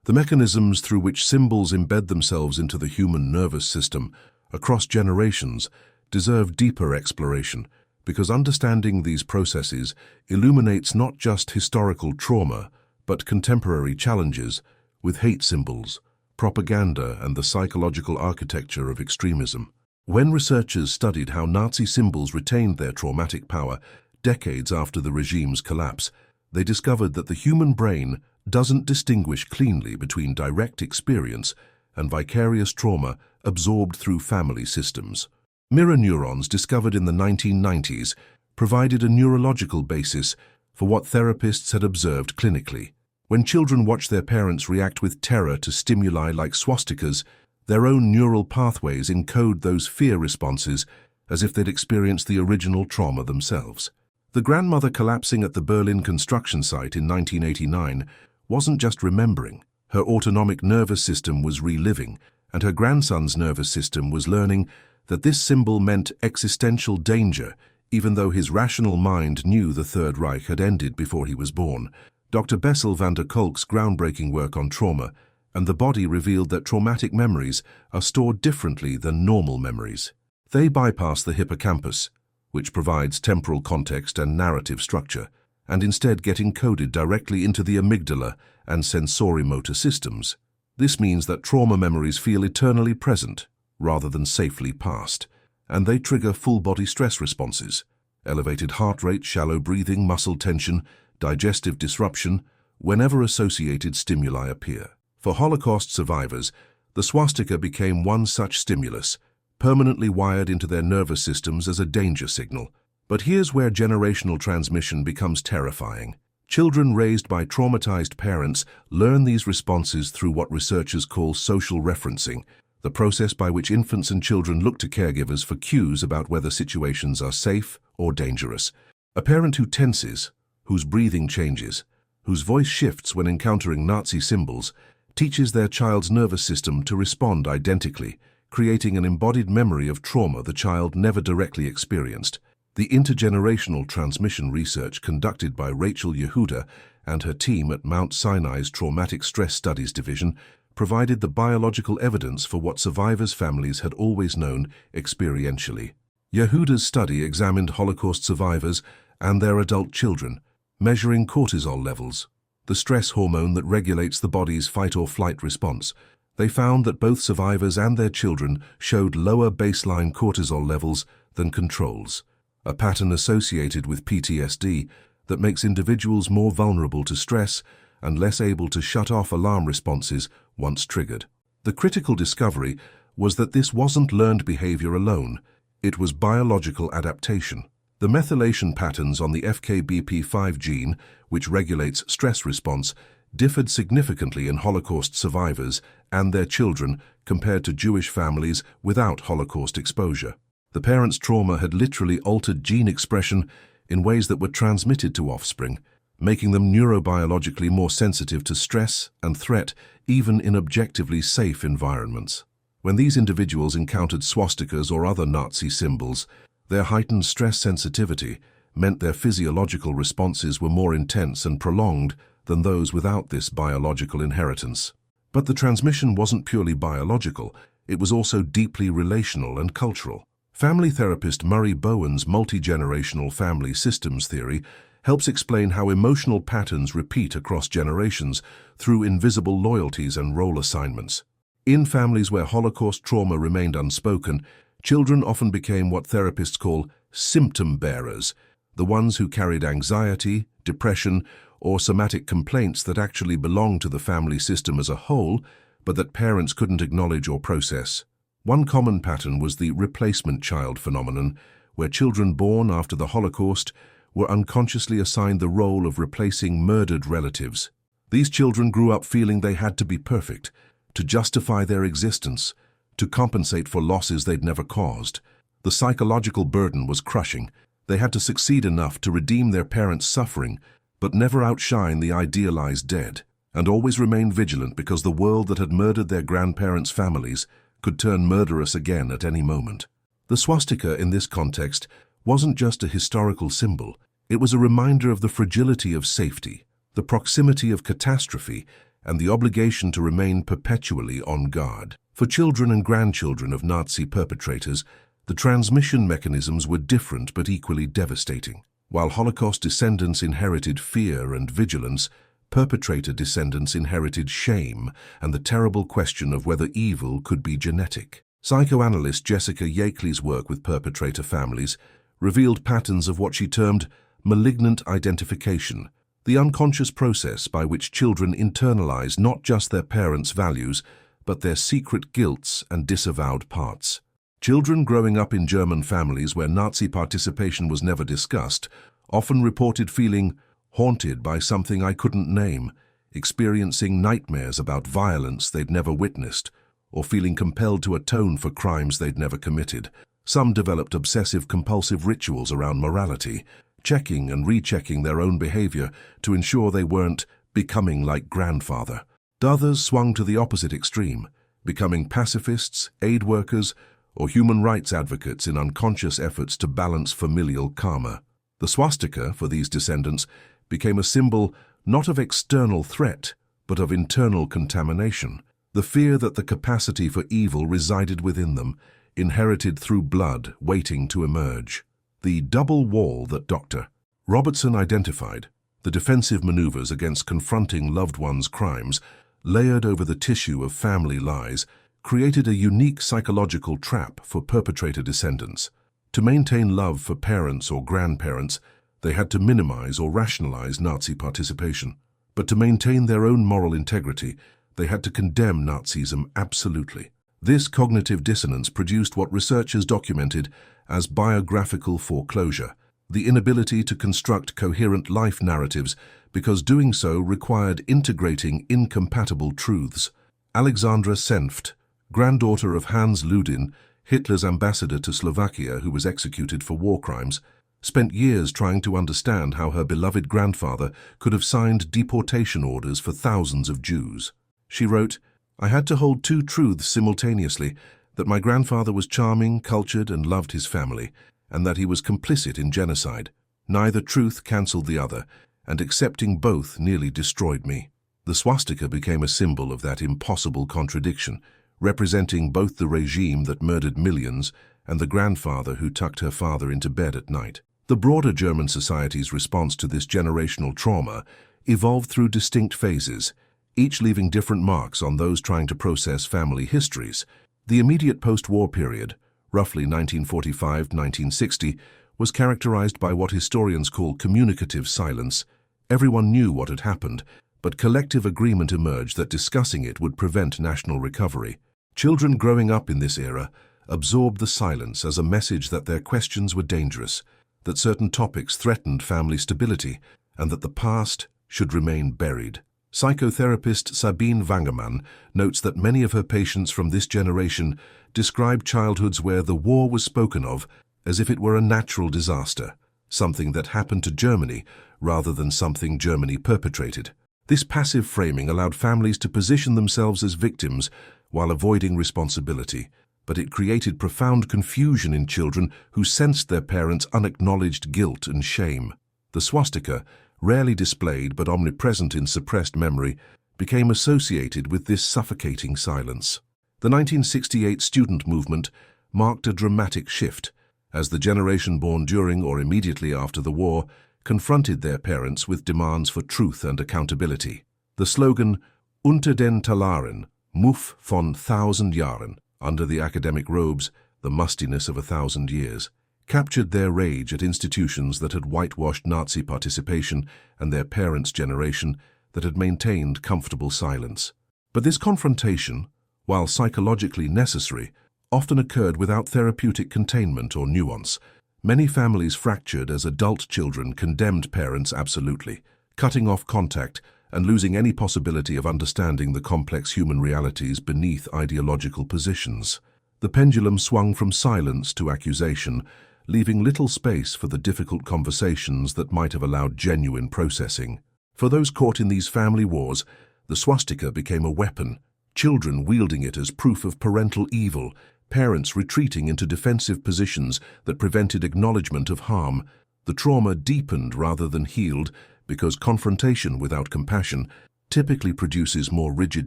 The mechanisms through which symbols embed themselves into the human nervous system across generations deserve deeper exploration, because understanding these processes illuminates not just historical trauma, but contemporary challenges with hate symbols, propaganda, and the psychological architecture of extremism. When researchers studied how Nazi symbols retained their traumatic power decades after the regime's collapse, they discovered that the human brain doesn't distinguish cleanly between direct experience and vicarious trauma absorbed through family systems. Mirror neurons discovered in the 1990s provided a neurological basis for what therapists had observed clinically. When children watch their parents react with terror to stimuli like swastikas, their own neural pathways encode those fear responses as if they'd experienced the original trauma themselves. The grandmother collapsing at the Berlin construction site in 1989 wasn't just remembering. Her autonomic nervous system was reliving, and her grandson's nervous system was learning that this symbol meant existential danger, even though his rational mind knew the Third Reich had ended before he was born. Dr. Bessel van der Kolk's groundbreaking work on trauma and the body revealed that traumatic memories are stored differently than normal memories. They bypass the hippocampus, which provides temporal context and narrative structure, and instead get encoded directly into the amygdala and sensorimotor systems. This means that trauma memories feel eternally present rather than safely past, and they trigger full-body stress responses: elevated heart rate, shallow breathing, muscle tension, digestive disruption, whenever associated stimuli appear. For Holocaust survivors, the swastika became one such stimulus, permanently wired into their nervous systems as a danger signal. But here's where generational transmission becomes terrifying. Children raised by traumatized parents learn these responses through what researchers call social referencing, the process by which infants and children look to caregivers for cues about whether situations are safe or dangerous. A parent who tenses, whose breathing changes, whose voice shifts when encountering Nazi symbols, teaches their child's nervous system to respond identically, creating an embodied memory of trauma the child never directly experienced. The intergenerational transmission research conducted by Rachel Yehuda and her team at Mount Sinai's Traumatic Stress Studies Division provided the biological evidence for what survivors' families had always known experientially. Yehuda's study examined Holocaust survivors and their adult children, measuring cortisol levels, the stress hormone that regulates the body's fight-or-flight response. They found that both survivors and their children showed lower baseline cortisol levels than controls, a pattern associated with PTSD that makes individuals more vulnerable to stress and less able to shut off alarm responses once triggered. The critical discovery was that this wasn't learned behavior alone, it was biological adaptation. The methylation patterns on the FKBP5 gene, which regulates stress response, differed significantly in Holocaust survivors and their children compared to Jewish families without Holocaust exposure. The parents' trauma had literally altered gene expression in ways that were transmitted to offspring, making them neurobiologically more sensitive to stress and threat even in objectively safe environments. When these individuals encountered swastikas or other Nazi symbols, their heightened stress sensitivity meant their physiological responses were more intense and prolonged than those without this biological inheritance. But the transmission wasn't purely biological, it was also deeply relational and cultural. Family therapist Murray Bowen's multi-generational family systems theory helps explain how emotional patterns repeat across generations through invisible loyalties and role assignments. In families where Holocaust trauma remained unspoken, children often became what therapists call symptom bearers, the ones who carried anxiety, depression, or somatic complaints that actually belonged to the family system as a whole, but that parents couldn't acknowledge or process. One common pattern was the replacement child phenomenon, where children born after the Holocaust were unconsciously assigned the role of replacing murdered relatives. These children grew up feeling they had to be perfect, to justify their existence, to compensate for losses they'd never caused. The psychological burden was crushing. They had to succeed enough to redeem their parents' suffering, but never outshine the idealized dead, and always remain vigilant because the world that had murdered their grandparents' families could turn murderous again at any moment. The swastika in this context wasn't just a historical symbol, it was a reminder of the fragility of safety, the proximity of catastrophe, and the obligation to remain perpetually on guard. For children and grandchildren of Nazi perpetrators, the transmission mechanisms were different but equally devastating. While Holocaust descendants inherited fear and vigilance, perpetrator descendants inherited shame and the terrible question of whether evil could be genetic. Psychoanalyst Jessica Yakeley's work with perpetrator families revealed patterns of what she termed malignant identification, the unconscious process by which children internalize not just their parents' values, but their secret guilts and disavowed parts. Children growing up in German families where Nazi participation was never discussed often reported feeling haunted by something I couldn't name, experiencing nightmares about violence they'd never witnessed, or feeling compelled to atone for crimes they'd never committed. Some developed obsessive-compulsive rituals around morality, checking and rechecking their own behavior to ensure they weren't becoming like grandfather. Others swung to the opposite extreme, becoming pacifists, aid workers, or human rights advocates in unconscious efforts to balance familial karma. The swastika, for these descendants, became a symbol not of external threat, but of internal contamination. The fear that the capacity for evil resided within them, inherited through blood waiting to emerge. The double wall that Dr. Robertson identified, the defensive maneuvers against confronting loved ones' crimes, layered over the tissue of family lies, created a unique psychological trap for perpetrator descendants. To maintain love for parents or grandparents, they had to minimize or rationalize Nazi participation. But to maintain their own moral integrity, they had to condemn Nazism absolutely. This cognitive dissonance produced what researchers documented as biographical foreclosure, the inability to construct coherent life narratives because doing so required integrating incompatible truths. Alexandra Senft, granddaughter of Hans Ludin, Hitler's ambassador to Slovakia who was executed for war crimes, spent years trying to understand how her beloved grandfather could have signed deportation orders for thousands of Jews. She wrote, "I had to hold two truths simultaneously, that my grandfather was charming, cultured, and loved his family, and that he was complicit in genocide. Neither truth cancelled the other, and accepting both nearly destroyed me." The swastika became a symbol of that impossible contradiction, representing both the regime that murdered millions and the grandfather who tucked her father into bed at night. The broader German society's response to this generational trauma evolved through distinct phases, each leaving different marks on those trying to process family histories. The immediate post-war period, roughly 1945-1960, was characterized by what historians call communicative silence. Everyone knew what had happened, but collective agreement emerged that discussing it would prevent national recovery. Children growing up in this era absorbed the silence as a message that their questions were dangerous, that certain topics threatened family stability, and that the past should remain buried. Psychotherapist Sabine Wangermann notes that many of her patients from this generation described childhoods where the war was spoken of as if it were a natural disaster, something that happened to Germany rather than something Germany perpetrated. This passive framing allowed families to position themselves as victims while avoiding responsibility, but it created profound confusion in children who sensed their parents' unacknowledged guilt and shame. The swastika, rarely displayed but omnipresent in suppressed memory, became associated with this suffocating silence. The 1968 student movement marked a dramatic shift, as the generation born during or immediately after the war confronted their parents with demands for truth and accountability. The slogan, "Unter den Talaren, Muff von 1000 Jahren," under the academic robes, the mustiness of 1,000 years, captured their rage at institutions that had whitewashed Nazi participation and their parents' generation that had maintained comfortable silence. But this confrontation, while psychologically necessary, often occurred without therapeutic containment or nuance. Many families fractured as adult children condemned parents absolutely, cutting off contact and losing any possibility of understanding the complex human realities beneath ideological positions. The pendulum swung from silence to accusation, leaving little space for the difficult conversations that might have allowed genuine processing. For those caught in these family wars, the swastika became a weapon, children wielding it as proof of parental evil, parents retreating into defensive positions that prevented acknowledgement of harm. The trauma deepened rather than healed because confrontation without compassion typically produces more rigid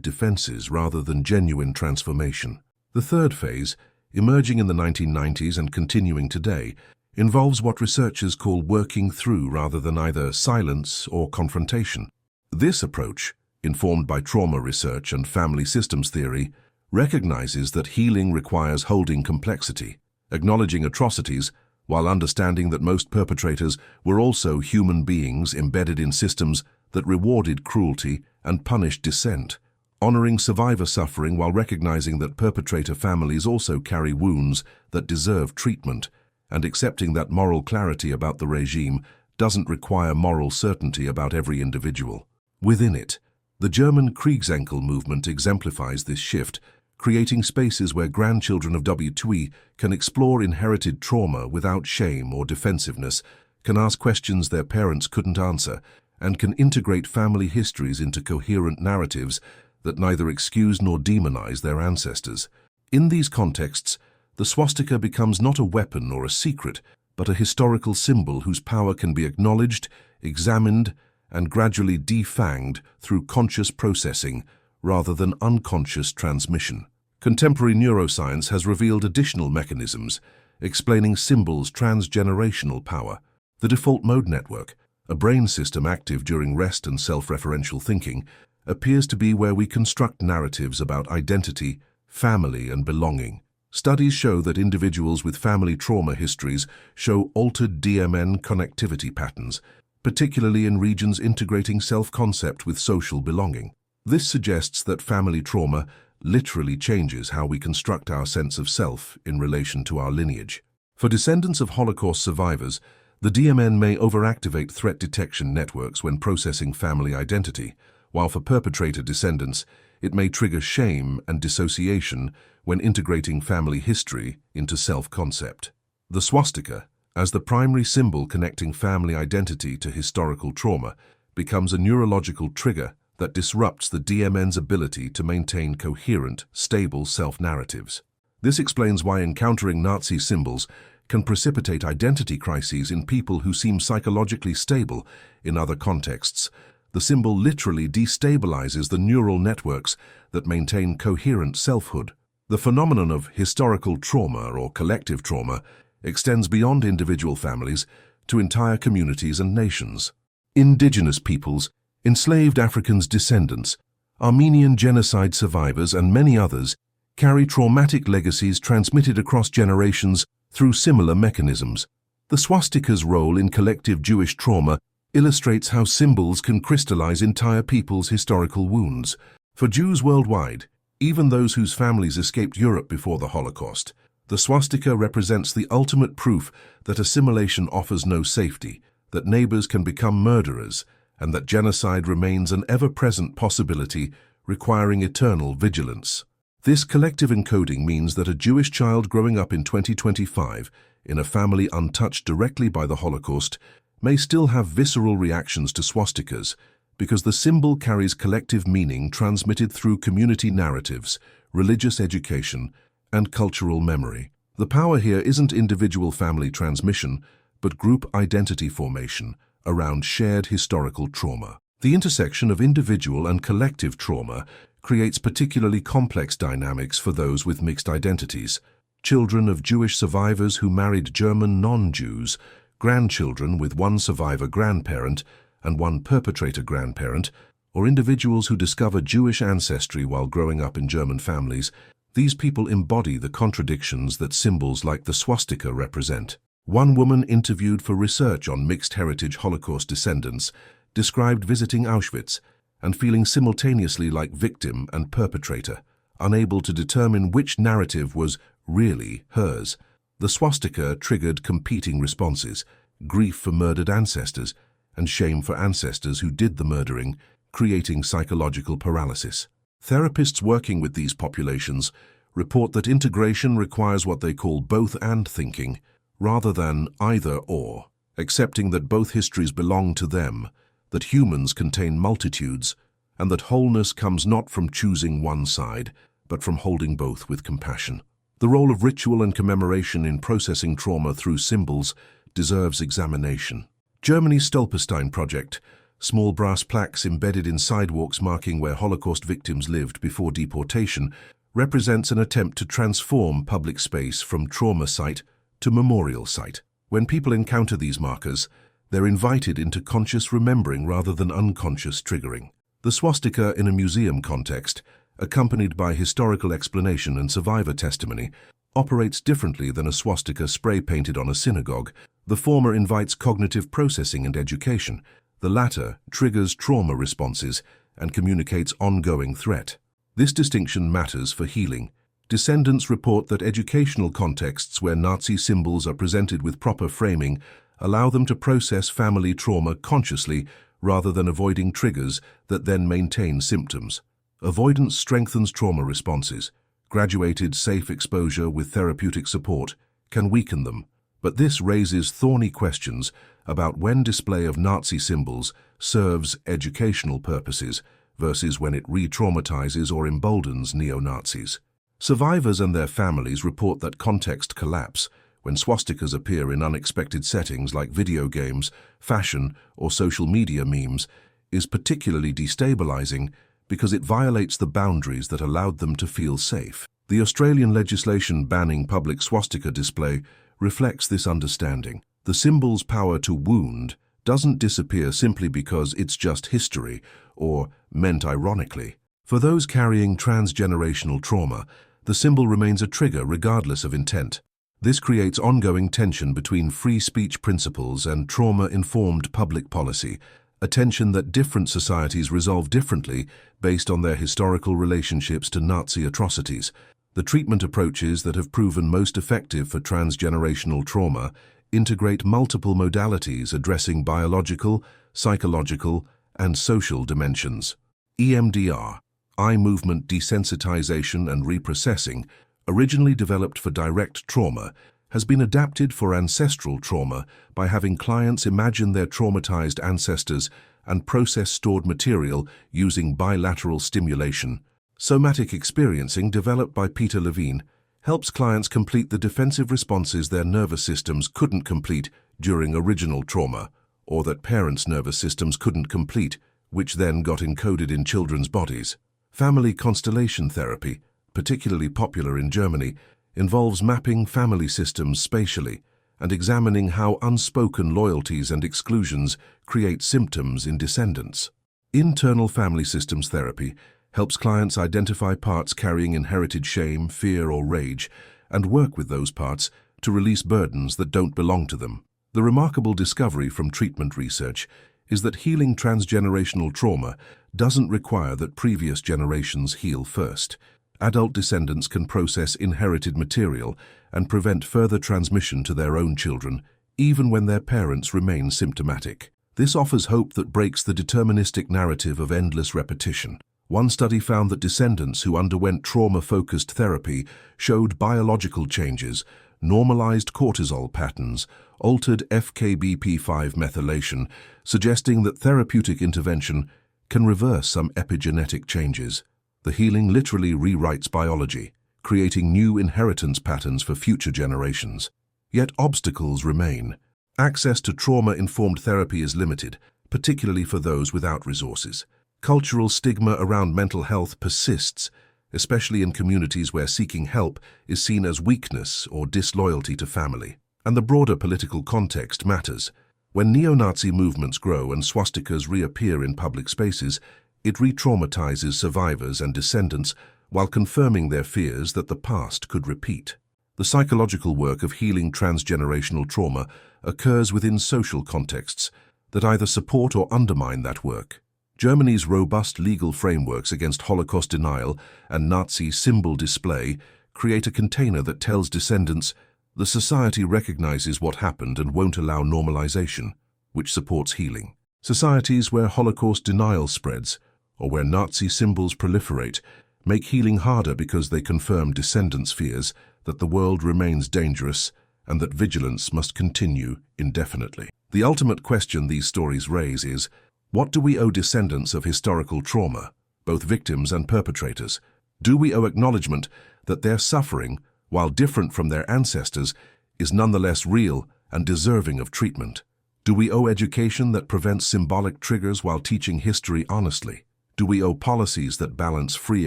defenses rather than genuine transformation. The third phase, emerging in the 1990s and continuing today, involves what researchers call working through rather than either silence or confrontation. This approach, informed by trauma research and family systems theory, recognizes that healing requires holding complexity, acknowledging atrocities, while understanding that most perpetrators were also human beings embedded in systems that rewarded cruelty and punished dissent, honoring survivor suffering while recognizing that perpetrator families also carry wounds that deserve treatment, and accepting that moral clarity about the regime doesn't require moral certainty about every individual. Within it, the German Kriegsenkel movement exemplifies this shift, creating spaces where grandchildren of W2E can explore inherited trauma without shame or defensiveness, can ask questions their parents couldn't answer, and can integrate family histories into coherent narratives that neither excuse nor demonize their ancestors. In these contexts, the swastika becomes not a weapon or a secret, but a historical symbol whose power can be acknowledged, examined, and gradually defanged through conscious processing rather than unconscious transmission. Contemporary neuroscience has revealed additional mechanisms, explaining symbols' transgenerational power. The default mode network, a brain system active during rest and self-referential thinking, appears to be where we construct narratives about identity, family, and belonging. Studies show that individuals with family trauma histories show altered DMN connectivity patterns, particularly in regions integrating self-concept with social belonging. This suggests that family trauma literally changes how we construct our sense of self in relation to our lineage. For descendants of Holocaust survivors, the DMN may overactivate threat detection networks when processing family identity, while for perpetrator descendants, it may trigger shame and dissociation when integrating family history into self-concept. The swastika, as the primary symbol connecting family identity to historical trauma, becomes a neurological trigger that disrupts the DMN's ability to maintain coherent, stable self-narratives. This explains why encountering Nazi symbols can precipitate identity crises in people who seem psychologically stable in other contexts. The symbol literally destabilizes the neural networks that maintain coherent selfhood. The phenomenon of historical trauma or collective trauma extends beyond individual families to entire communities and nations. Indigenous peoples, enslaved Africans' descendants, Armenian genocide survivors, and many others carry traumatic legacies transmitted across generations through similar mechanisms. The swastika's role in collective Jewish trauma illustrates how symbols can crystallize entire peoples' historical wounds. For Jews worldwide, even those whose families escaped Europe before the Holocaust, the swastika represents the ultimate proof that assimilation offers no safety, that neighbors can become murderers, and that genocide remains an ever-present possibility requiring eternal vigilance. This collective encoding means that a Jewish child growing up in 2025 in a family untouched directly by the Holocaust may still have visceral reactions to swastikas because the symbol carries collective meaning transmitted through community narratives, religious education, and cultural memory. The power here isn't individual family transmission, but group identity formation around shared historical trauma. The intersection of individual and collective trauma creates particularly complex dynamics for those with mixed identities. Children of Jewish survivors who married German non-Jews, grandchildren with one survivor grandparent and one perpetrator grandparent, or individuals who discover Jewish ancestry while growing up in German families. These people embody the contradictions that symbols like the swastika represent. One woman interviewed for research on mixed heritage Holocaust descendants described visiting Auschwitz and feeling simultaneously like victim and perpetrator, unable to determine which narrative was really hers. The swastika triggered competing responses: grief for murdered ancestors and shame for ancestors who did the murdering, creating psychological paralysis. Therapists working with these populations report that integration requires what they call both-and thinking, rather than either-or, accepting that both histories belong to them, that humans contain multitudes, and that wholeness comes not from choosing one side, but from holding both with compassion. The role of ritual and commemoration in processing trauma through symbols deserves examination. Germany's Stolperstein project, small brass plaques embedded in sidewalks marking where Holocaust victims lived before deportation, represents an attempt to transform public space from trauma site to memorial site. When people encounter these markers, they're invited into conscious remembering rather than unconscious triggering. The swastika in a museum context, accompanied by historical explanation and survivor testimony, operates differently than a swastika spray-painted on a synagogue. The former invites cognitive processing and education. The latter triggers trauma responses and communicates ongoing threat. This distinction matters for healing. Descendants report that educational contexts where Nazi symbols are presented with proper framing allow them to process family trauma consciously rather than avoiding triggers that then maintain symptoms. Avoidance strengthens trauma responses. Graduated safe exposure with therapeutic support can weaken them. But this raises thorny questions about when display of Nazi symbols serves educational purposes versus when it re-traumatizes or emboldens neo-Nazis. Survivors and their families report that context collapse when swastikas appear in unexpected settings like video games, fashion, or social media memes is particularly destabilizing because it violates the boundaries that allowed them to feel safe. The Australian legislation banning public swastika display reflects this understanding. The symbol's power to wound doesn't disappear simply because it's just history or meant ironically. For those carrying transgenerational trauma, the symbol remains a trigger regardless of intent. This creates ongoing tension between free speech principles and trauma-informed public policy, a tension that different societies resolve differently based on their historical relationships to Nazi atrocities. The treatment approaches that have proven most effective for transgenerational trauma integrate multiple modalities addressing biological, psychological, and social dimensions. EMDR, eye movement desensitization and reprocessing, originally developed for direct trauma, has been adapted for ancestral trauma by having clients imagine their traumatized ancestors and process stored material using bilateral stimulation. Somatic experiencing, developed by Peter Levine, helps clients complete the defensive responses their nervous systems couldn't complete during original trauma, or that parents' nervous systems couldn't complete, which then got encoded in children's bodies. Family constellation therapy, particularly popular in Germany, involves mapping family systems spatially and examining how unspoken loyalties and exclusions create symptoms in descendants. Internal family systems therapy helps clients identify parts carrying inherited shame, fear, or rage, and work with those parts to release burdens that don't belong to them. The remarkable discovery from treatment research is that healing transgenerational trauma doesn't require that previous generations heal first. Adult descendants can process inherited material and prevent further transmission to their own children, even when their parents remain symptomatic. This offers hope that breaks the deterministic narrative of endless repetition. One study found that descendants who underwent trauma-focused therapy showed biological changes, normalized cortisol patterns, altered FKBP5 methylation, suggesting that therapeutic intervention can reverse some epigenetic changes. The healing literally rewrites biology, creating new inheritance patterns for future generations. Yet obstacles remain. Access to trauma-informed therapy is limited, particularly for those without resources. Cultural stigma around mental health persists, especially in communities where seeking help is seen as weakness or disloyalty to family. And the broader political context matters. When neo-Nazi movements grow and swastikas reappear in public spaces, it re-traumatizes survivors and descendants while confirming their fears that the past could repeat. The psychological work of healing transgenerational trauma occurs within social contexts that either support or undermine that work. Germany's robust legal frameworks against Holocaust denial and Nazi symbol display create a container that tells descendants the society recognizes what happened and won't allow normalization, which supports healing. Societies where Holocaust denial spreads or where Nazi symbols proliferate make healing harder because they confirm descendants' fears that the world remains dangerous and that vigilance must continue indefinitely. The ultimate question these stories raise is, what do we owe descendants of historical trauma, both victims and perpetrators? Do we owe acknowledgement that their suffering, while different from their ancestors, is nonetheless real and deserving of treatment? Do we owe education that prevents symbolic triggers while teaching history honestly? Do we owe policies that balance free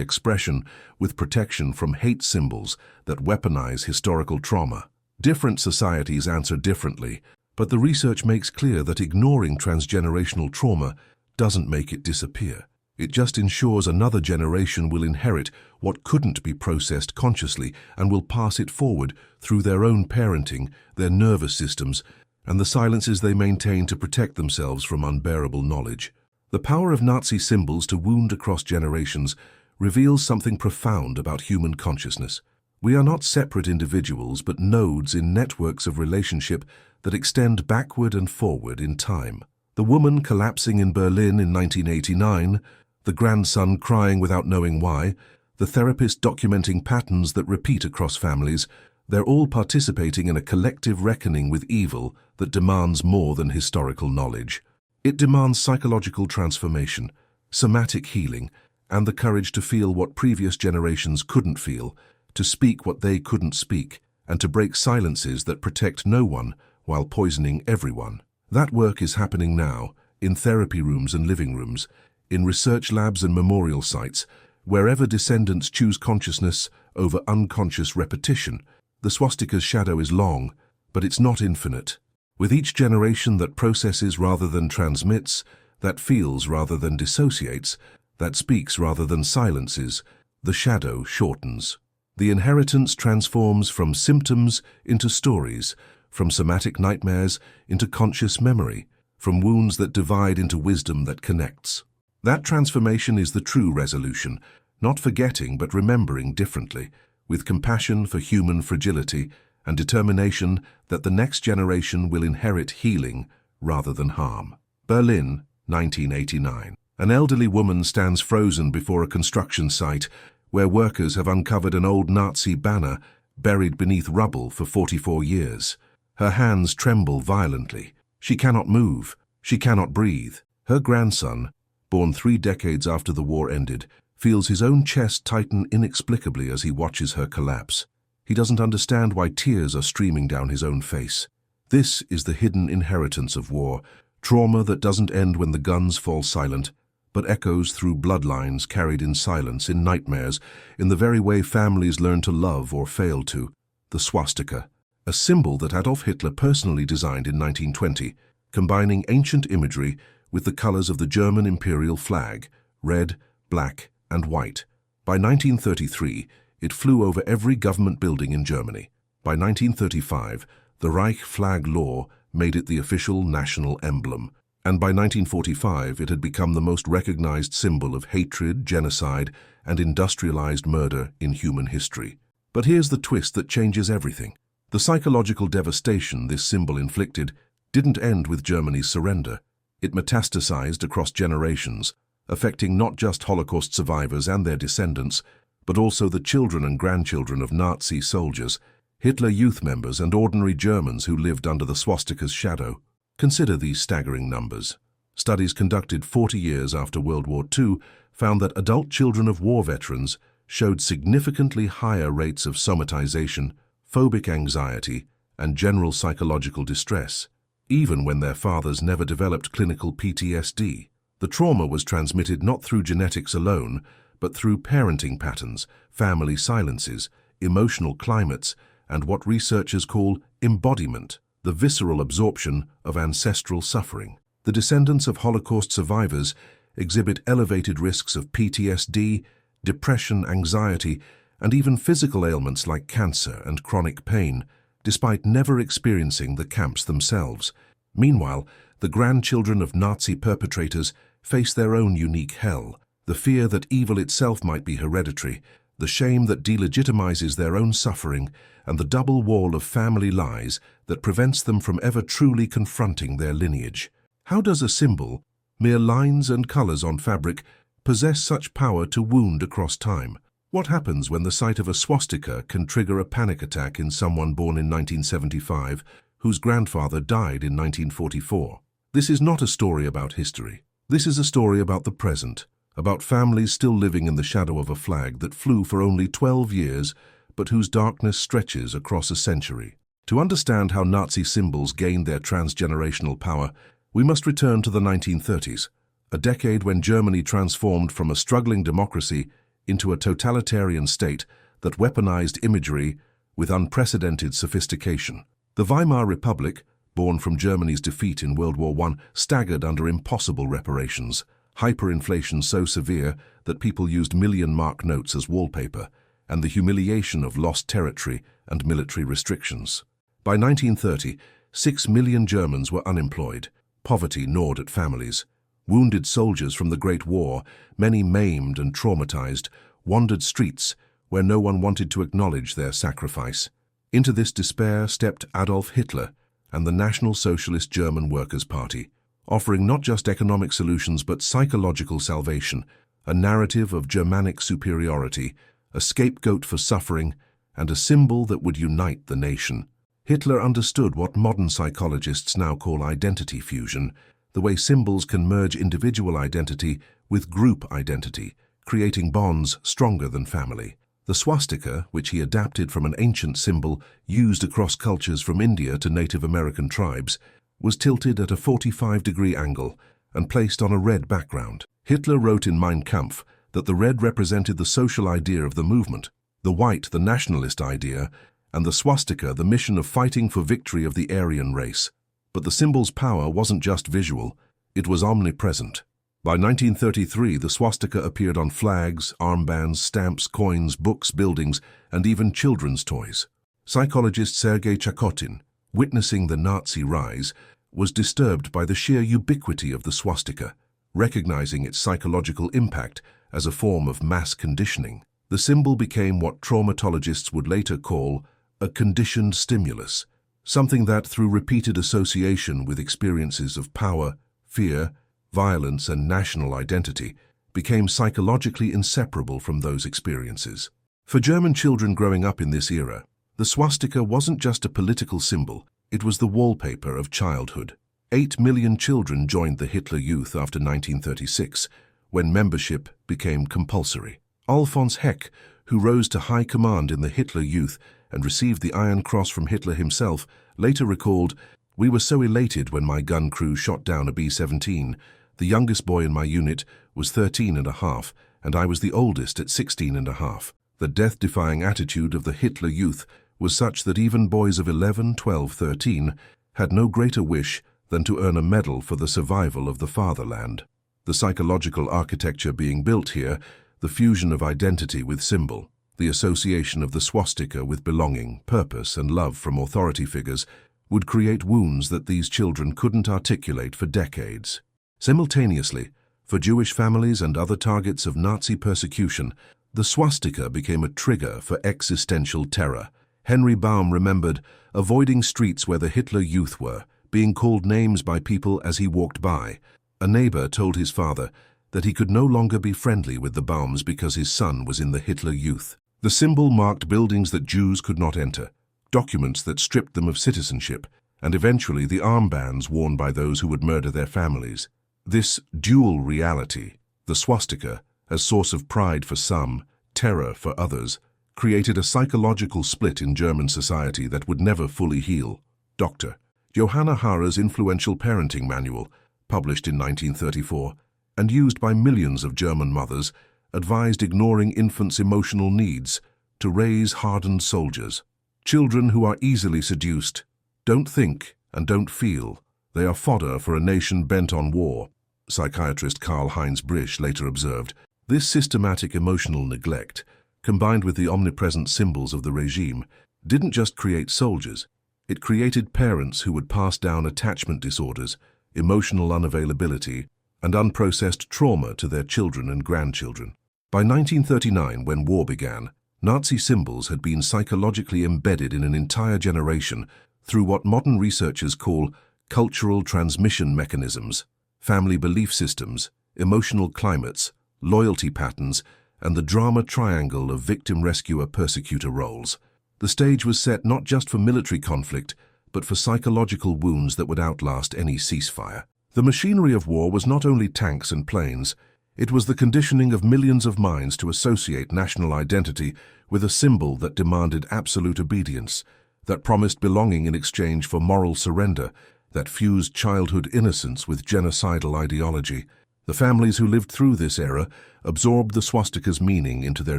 expression with protection from hate symbols that weaponize historical trauma? Different societies answer differently, but the research makes clear that ignoring transgenerational trauma doesn't make it disappear. It just ensures another generation will inherit what couldn't be processed consciously and will pass it forward through their own parenting, their nervous systems, and the silences they maintain to protect themselves from unbearable knowledge. The power of Nazi symbols to wound across generations reveals something profound about human consciousness. We are not separate individuals, but nodes in networks of relationship that extend backward and forward in time. The woman collapsing in Berlin in 1989, the grandson crying without knowing why, the therapist documenting patterns that repeat across families, they're all participating in a collective reckoning with evil that demands more than historical knowledge. It demands psychological transformation, somatic healing, and the courage to feel what previous generations couldn't feel, to speak what they couldn't speak, and to break silences that protect no one while poisoning everyone. That work is happening now, in therapy rooms and living rooms, in research labs and memorial sites, wherever descendants choose consciousness over unconscious repetition. The swastika's shadow is long, but it's not infinite. With each generation that processes rather than transmits, that feels rather than dissociates, that speaks rather than silences, the shadow shortens. The inheritance transforms from symptoms into stories, from somatic nightmares into conscious memory, from wounds that divide into wisdom that connects. That transformation is the true resolution, not forgetting but remembering differently, with compassion for human fragility and determination that the next generation will inherit healing rather than harm. Berlin, 1989. An elderly woman stands frozen before a construction site where workers have uncovered an old Nazi banner buried beneath rubble for 44 years. Her hands tremble violently. She cannot move. She cannot breathe. Her grandson, born 3 decades after the war ended, feels his own chest tighten inexplicably as he watches her collapse. He doesn't understand why tears are streaming down his own face. This is the hidden inheritance of war, trauma that doesn't end when the guns fall silent, but echoes through bloodlines carried in silence, in nightmares, in the very way families learn to love or fail to. The swastika, a symbol that Adolf Hitler personally designed in 1920, combining ancient imagery with the colors of the German imperial flag, red, black, and white. By 1933, it flew over every government building in Germany. By 1935, the Reich flag law made it the official national emblem. And by 1945, it had become the most recognized symbol of hatred, genocide, and industrialized murder in human history. But here's the twist that changes everything. The psychological devastation this symbol inflicted didn't end with Germany's surrender. It metastasized across generations, affecting not just Holocaust survivors and their descendants, but also the children and grandchildren of Nazi soldiers, Hitler Youth members, and ordinary Germans who lived under the swastika's shadow. Consider these staggering numbers. Studies conducted 40 years after World War II found that adult children of war veterans showed significantly higher rates of somatization, phobic anxiety, and general psychological distress, even when their fathers never developed clinical PTSD. The trauma was transmitted not through genetics alone, but through parenting patterns, family silences, emotional climates, and what researchers call embodiment, the visceral absorption of ancestral suffering. The descendants of Holocaust survivors exhibit elevated risks of PTSD, depression, anxiety, and even physical ailments like cancer and chronic pain, despite never experiencing the camps themselves. Meanwhile, the grandchildren of Nazi perpetrators face their own unique hell, the fear that evil itself might be hereditary, the shame that delegitimizes their own suffering, and the double wall of family lies that prevents them from ever truly confronting their lineage. How does a symbol, mere lines and colors on fabric, possess such power to wound across time? What happens when the sight of a swastika can trigger a panic attack in someone born in 1975 whose grandfather died in 1944? This is not a story about history. This is a story about the present, about families still living in the shadow of a flag that flew for only 12 years, but whose darkness stretches across a century. To understand how Nazi symbols gained their transgenerational power, we must return to the 1930s, a decade when Germany transformed from a struggling democracy into a totalitarian state that weaponized imagery with unprecedented sophistication. The Weimar Republic, born from Germany's defeat in World War I, staggered under impossible reparations, hyperinflation so severe that people used million-mark notes as wallpaper, and the humiliation of lost territory and military restrictions. By 1930, 6 million Germans were unemployed. Poverty gnawed at families. Wounded soldiers from the Great War, many maimed and traumatized, wandered streets where no one wanted to acknowledge their sacrifice. Into this despair stepped Adolf Hitler and the National Socialist German Workers' Party, offering not just economic solutions but psychological salvation, a narrative of Germanic superiority, a scapegoat for suffering, and a symbol that would unite the nation. Hitler understood what modern psychologists now call identity fusion, the way symbols can merge individual identity with group identity, creating bonds stronger than family. The swastika, which he adapted from an ancient symbol used across cultures from India to Native American tribes, was tilted at a 45-degree angle and placed on a red background. Hitler wrote in Mein Kampf that the red represented the social idea of the movement, the white the nationalist idea, and the swastika the mission of fighting for victory of the Aryan race. But the symbol's power wasn't just visual, it was omnipresent. By 1933, the swastika appeared on flags, armbands, stamps, coins, books, buildings, and even children's toys. Psychologist Sergei Chakotin, witnessing the Nazi rise, was disturbed by the sheer ubiquity of the swastika, recognizing its psychological impact as a form of mass conditioning. The symbol became what traumatologists would later call a conditioned stimulus, something that, through repeated association with experiences of power, fear, violence, and national identity, became psychologically inseparable from those experiences. For German children growing up in this era, the swastika wasn't just a political symbol, it was the wallpaper of childhood. 8 million children joined the Hitler Youth after 1936, when membership became compulsory. Alfons Heck, who rose to high command in the Hitler Youth and received the Iron Cross from Hitler himself, later recalled, "We were so elated when my gun crew shot down a B-17. The youngest boy in my unit was 13 and a half, and I was the oldest at 16 and a half. The death-defying attitude of the Hitler Youth was such that even boys of 11, 12, 13 had no greater wish than to earn a medal for the survival of the fatherland." The psychological architecture being built here, the fusion of identity with symbol, the association of the swastika with belonging, purpose, and love from authority figures, would create wounds that these children couldn't articulate for decades. Simultaneously, for Jewish families and other targets of Nazi persecution, the swastika became a trigger for existential terror. Henry Baum remembered avoiding streets where the Hitler Youth were, being called names by people as he walked by. A neighbor told his father that he could no longer be friendly with the Baums because his son was in the Hitler Youth. The symbol marked buildings that Jews could not enter, documents that stripped them of citizenship, and eventually the armbands worn by those who would murder their families. This dual reality, the swastika, as source of pride for some, terror for others, created a psychological split in German society that would never fully heal. Dr. Johanna Hara's influential parenting manual, published in 1934, and used by millions of German mothers, advised ignoring infants' emotional needs to raise hardened soldiers. Children who are easily seduced don't think and don't feel. They are fodder for a nation bent on war, psychiatrist Karl-Heinz Brisch later observed. This systematic emotional neglect, combined with the omnipresent symbols of the regime, didn't just create soldiers, it created parents who would pass down attachment disorders, emotional unavailability, and unprocessed trauma to their children and grandchildren. By 1939, when war began, Nazi symbols had been psychologically embedded in an entire generation through what modern researchers call cultural transmission mechanisms, family belief systems, emotional climates, loyalty patterns, and the drama triangle of victim-rescuer-persecutor roles. The stage was set not just for military conflict, but for psychological wounds that would outlast any ceasefire. The machinery of war was not only tanks and planes, it was the conditioning of millions of minds to associate national identity with a symbol that demanded absolute obedience, that promised belonging in exchange for moral surrender, that fused childhood innocence with genocidal ideology. The families who lived through this era absorbed the swastika's meaning into their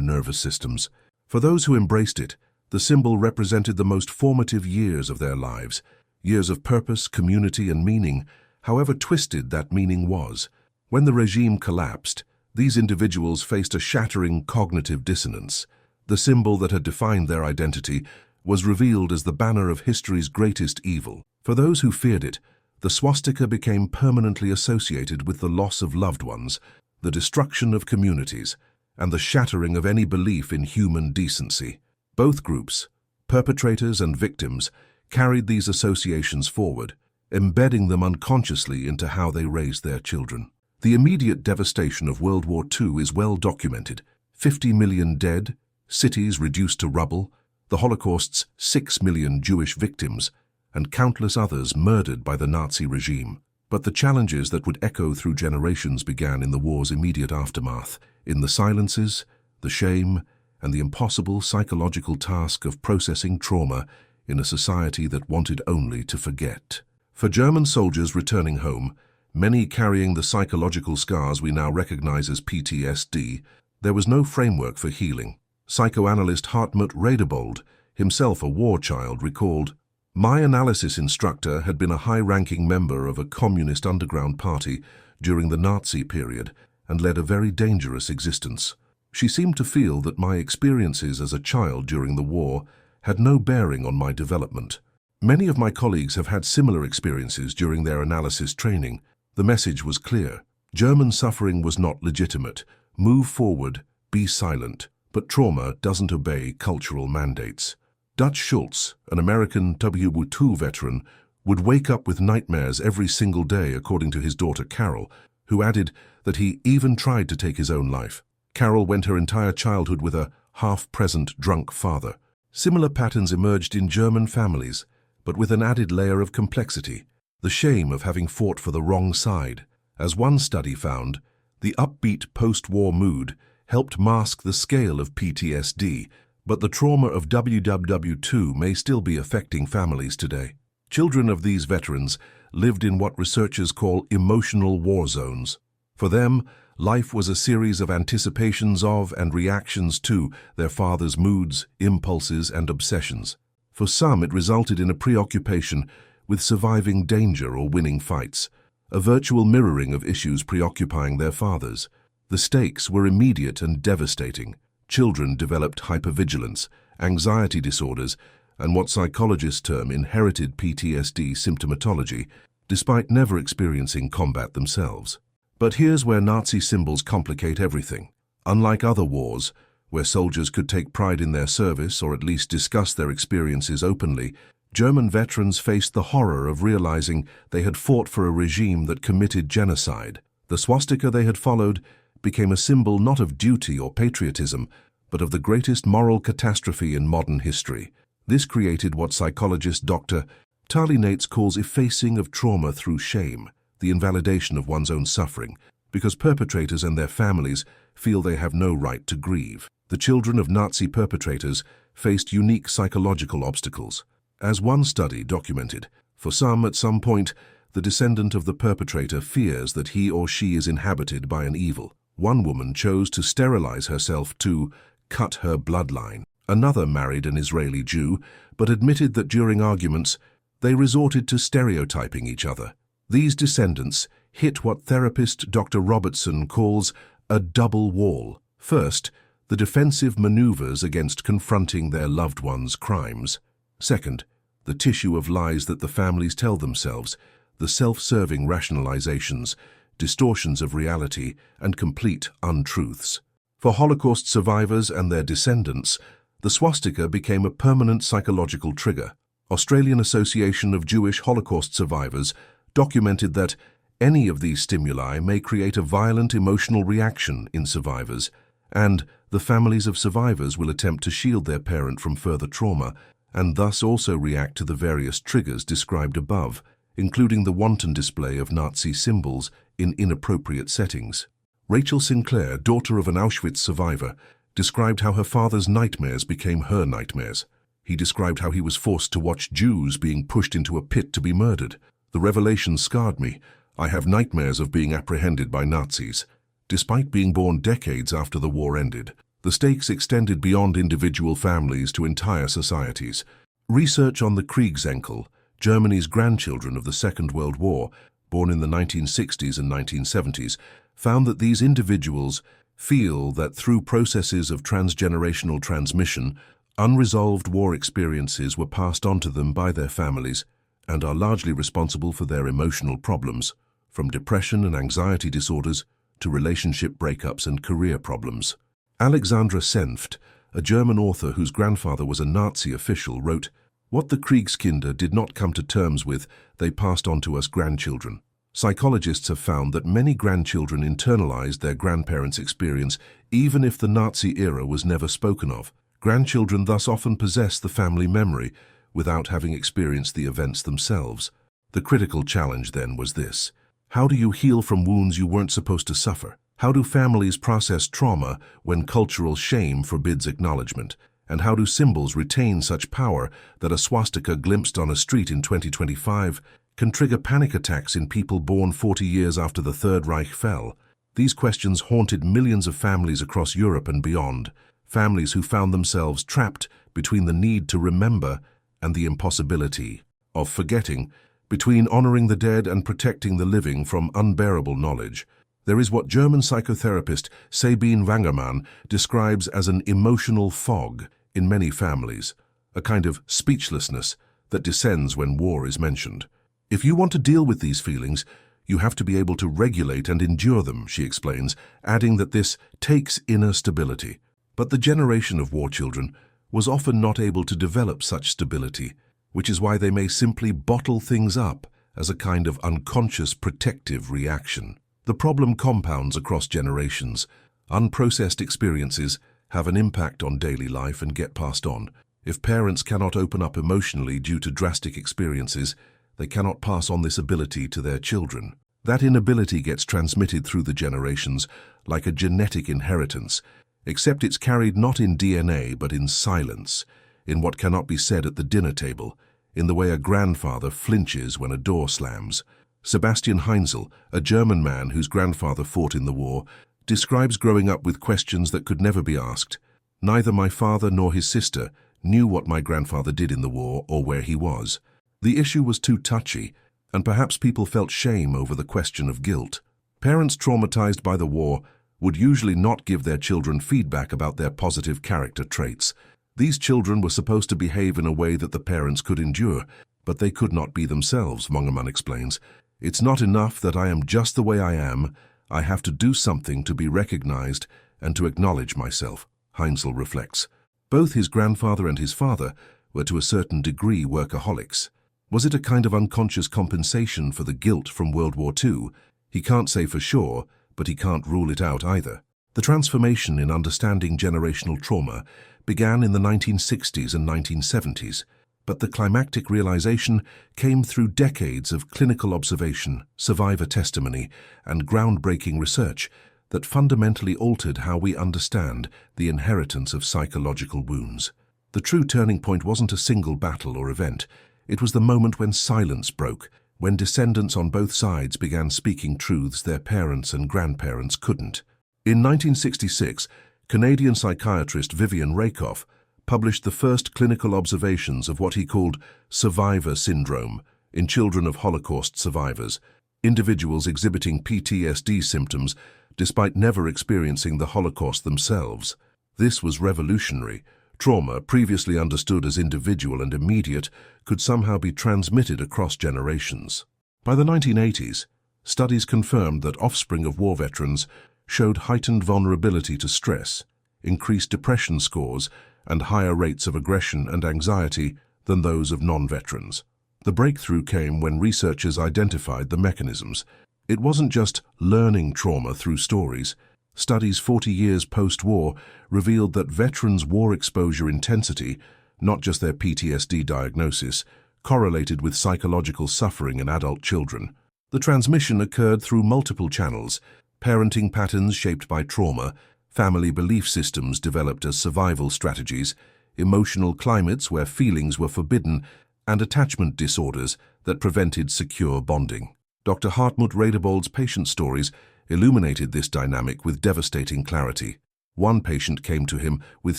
nervous systems. For those who embraced it, the symbol represented the most formative years of their lives, years of purpose, community, and meaning, however twisted that meaning was. When the regime collapsed, these individuals faced a shattering cognitive dissonance. The symbol that had defined their identity was revealed as the banner of history's greatest evil. For those who feared it, the swastika became permanently associated with the loss of loved ones, the destruction of communities, and the shattering of any belief in human decency. Both groups, perpetrators and victims, carried these associations forward, embedding them unconsciously into how they raised their children. The immediate devastation of World War II is well documented. 50 million dead, cities reduced to rubble, the Holocaust's 6 million Jewish victims, and countless others murdered by the Nazi regime. But the challenges that would echo through generations began in the war's immediate aftermath, in the silences, the shame, and the impossible psychological task of processing trauma in a society that wanted only to forget. For German soldiers returning home, many carrying the psychological scars we now recognize as PTSD, there was no framework for healing. Psychoanalyst Hartmut Raderbold, himself a war child, recalled, "My analysis instructor had been a high-ranking member of a communist underground party during the Nazi period and led a very dangerous existence. She seemed to feel that my experiences as a child during the war had no bearing on my development. Many of my colleagues have had similar experiences during their analysis training. The message was clear. German suffering was not legitimate. Move forward, be silent. But trauma doesn't obey cultural mandates." Dutch Schultz, an American WW2 veteran, would wake up with nightmares every single day, according to his daughter Carol, who added that he even tried to take his own life. Carol went her entire childhood with a half-present drunk father. Similar patterns emerged in German families, but with an added layer of complexity, the shame of having fought for the wrong side. As one study found, the upbeat post-war mood helped mask the scale of PTSD, but the trauma of WW2 may still be affecting families today. Children of these veterans lived in what researchers call emotional war zones. For them, life was a series of anticipations of and reactions to their father's moods, impulses, and obsessions. For some, it resulted in a preoccupation with surviving danger or winning fights, a virtual mirroring of issues preoccupying their fathers. The stakes were immediate and devastating. Children developed hypervigilance, anxiety disorders, and what psychologists term inherited PTSD symptomatology, despite never experiencing combat themselves. But here's where Nazi symbols complicate everything. Unlike other wars, where soldiers could take pride in their service or at least discuss their experiences openly, German veterans faced the horror of realizing they had fought for a regime that committed genocide. The swastika they had followed became a symbol not of duty or patriotism, but of the greatest moral catastrophe in modern history. This created what psychologist Dr. Tali Nates calls effacing of trauma through shame, the invalidation of one's own suffering, because perpetrators and their families feel they have no right to grieve. The children of Nazi perpetrators faced unique psychological obstacles. As one study documented, for some, at some point, the descendant of the perpetrator fears that he or she is inhabited by an evil. One woman chose to sterilize herself to cut her bloodline. Another married an Israeli Jew, but admitted that during arguments, they resorted to stereotyping each other. These descendants hit what therapist Dr. Robertson calls a double wall. First, the defensive maneuvers against confronting their loved ones' crimes. Second, the tissue of lies that the families tell themselves, the self-serving rationalizations, distortions of reality, and complete untruths. For Holocaust survivors and their descendants, the swastika became a permanent psychological trigger. Australian Association of Jewish Holocaust Survivors documented that any of these stimuli may create a violent emotional reaction in survivors, and the families of survivors will attempt to shield their parent from further trauma and thus also react to the various triggers described above, including the wanton display of Nazi symbols in inappropriate settings. Rachel Sinclair, daughter of an Auschwitz survivor, described how her father's nightmares became her nightmares. He described how he was forced to watch Jews being pushed into a pit to be murdered. The revelation scarred me. I have nightmares of being apprehended by Nazis. Despite being born decades after the war ended, the stakes extended beyond individual families to entire societies. Research on the Kriegsenkel, Germany's grandchildren of the Second World War, born in the 1960s and 1970s, found that these individuals feel that through processes of transgenerational transmission, unresolved war experiences were passed on to them by their families and are largely responsible for their emotional problems, from depression and anxiety disorders to relationship breakups and career problems. Alexandra Senft, a German author whose grandfather was a Nazi official, wrote, "What the Kriegskinder did not come to terms with, they passed on to us grandchildren." Psychologists have found that many grandchildren internalized their grandparents' experience even if the Nazi era was never spoken of. Grandchildren thus often possess the family memory without having experienced the events themselves. The critical challenge then was this: how do you heal from wounds you weren't supposed to suffer? How do families process trauma when cultural shame forbids acknowledgement? And how do symbols retain such power that a swastika glimpsed on a street in 2025 can trigger panic attacks in people born 40 years after the Third Reich fell? These questions haunted millions of families across Europe and beyond, families who found themselves trapped between the need to remember and the impossibility of forgetting, between honoring the dead and protecting the living from unbearable knowledge. There is what German psychotherapist Sabine Wangermann describes as an emotional fog in many families, a kind of speechlessness that descends when war is mentioned. If you want to deal with these feelings, you have to be able to regulate and endure them, she explains, adding that this takes inner stability. But the generation of war children was often not able to develop such stability, which is why they may simply bottle things up as a kind of unconscious protective reaction. The problem compounds across generations. Unprocessed experiences have an impact on daily life and get passed on. If parents cannot open up emotionally due to drastic experiences, they cannot pass on this ability to their children. That inability gets transmitted through the generations like a genetic inheritance, except it's carried not in DNA but in silence, in what cannot be said at the dinner table, in the way a grandfather flinches when a door slams. Sebastian Heinzel, a German man whose grandfather fought in the war, describes growing up with questions that could never be asked. Neither my father nor his sister knew what my grandfather did in the war or where he was. The issue was too touchy, and perhaps people felt shame over the question of guilt. Parents traumatized by the war would usually not give their children feedback about their positive character traits. These children were supposed to behave in a way that the parents could endure, but they could not be themselves, Wangermann explains. It's not enough that I am just the way I am. I have to do something to be recognized and to acknowledge myself, Heinzel reflects. Both his grandfather and his father were to a certain degree workaholics. Was it a kind of unconscious compensation for the guilt from World War II? He can't say for sure, but he can't rule it out either. The transformation in understanding generational trauma began in the 1960s and 1970s. But the climactic realization came through decades of clinical observation, survivor testimony, and groundbreaking research that fundamentally altered how we understand the inheritance of psychological wounds. The true turning point wasn't a single battle or event. It was the moment when silence broke, when descendants on both sides began speaking truths their parents and grandparents couldn't. In 1966, Canadian psychiatrist Vivian Rakoff published the first clinical observations of what he called survivor syndrome in children of Holocaust survivors, individuals exhibiting PTSD symptoms despite never experiencing the Holocaust themselves. This was revolutionary. Trauma, previously understood as individual and immediate, could somehow be transmitted across generations. By the 1980s, studies confirmed that offspring of war veterans showed heightened vulnerability to stress, increased depression scores, and higher rates of aggression and anxiety than those of non-veterans. The breakthrough came when researchers identified the mechanisms. It wasn't just learning trauma through stories. Studies 40 years post-war revealed that veterans' war exposure intensity, not just their PTSD diagnosis, correlated with psychological suffering in adult children. The transmission occurred through multiple channels: parenting patterns shaped by trauma, family belief systems developed as survival strategies, emotional climates where feelings were forbidden, and attachment disorders that prevented secure bonding. Dr. Hartmut Radebolt's patient stories illuminated this dynamic with devastating clarity. One patient came to him with